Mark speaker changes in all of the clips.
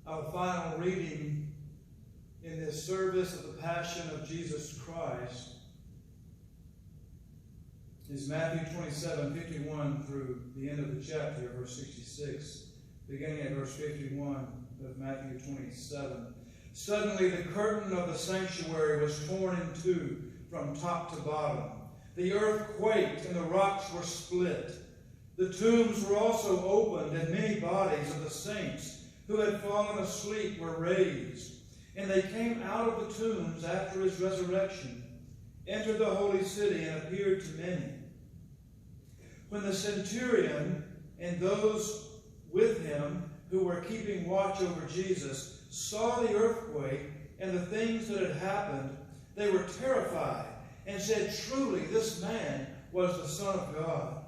Speaker 1: Our final reading in this service of the Passion of Jesus Christ is Matthew 27:51 through the end of the chapter, verse 66, beginning at verse 51 of Matthew 27. Suddenly the curtain of the sanctuary was torn in two from top to bottom. The earth quaked and the rocks were split. The tombs were also opened, and many bodies of the saints who had fallen asleep were raised. And they came out of the tombs after his resurrection, entered the holy city, and appeared to many. When the centurion and those with him who were keeping watch over Jesus saw the earthquake and the things that had happened, they were terrified and said, "Truly, this man was the Son of God."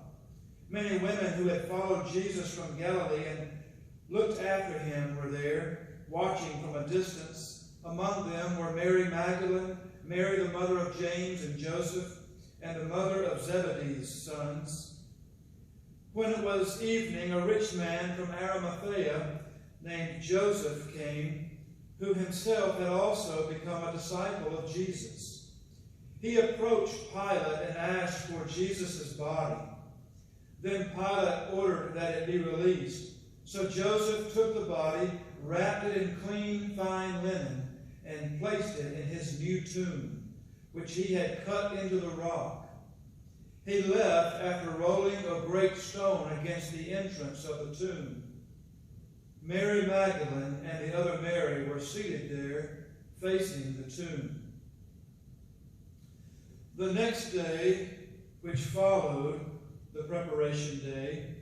Speaker 1: Many women who had followed Jesus from Galilee and looked after him were there, watching from a distance. Among them were Mary Magdalene, Mary the mother of James and Joseph, and the mother of Zebedee's sons. When it was evening, a rich man from Arimathea named Joseph came, who himself had also become a disciple of Jesus. He approached Pilate and asked for Jesus' body. Then Pilate ordered that it be released. So Joseph took the body, wrapped it in clean, fine linen, and placed it in his new tomb, which he had cut into the rock. He left after rolling a great stone against the entrance of the tomb. Mary Magdalene and the other Mary were seated there, facing the tomb. The next day, which followed the preparation day,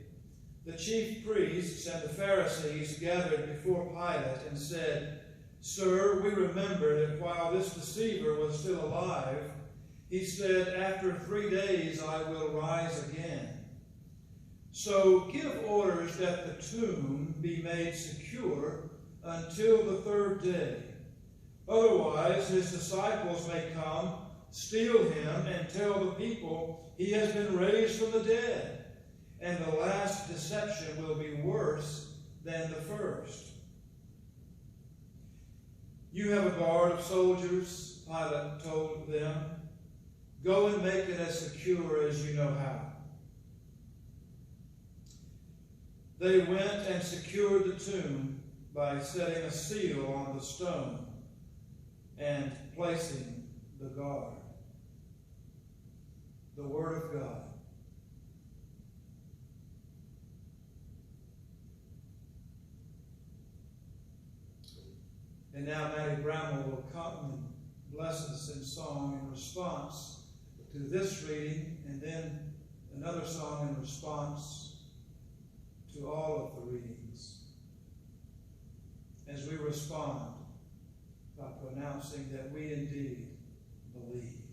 Speaker 1: the chief priests and the Pharisees gathered before Pilate and said, "Sir, we remember that while this deceiver was still alive, he said, 'After 3 days I will rise again.' So give orders that the tomb be made secure until the 3rd day. Otherwise his disciples may come, steal him, and tell the people he has been raised from the dead. And the last deception will be worse than the first." "You have a guard of soldiers," Pilate told them. "Go and make it as secure as you know how." They went and secured the tomb by setting a seal on the stone and placing the guard. The Word of God. And now Matty Bramwell will come and bless us in song in response to this reading, and then another song in response to all of the readings, as we respond by pronouncing that we indeed believe.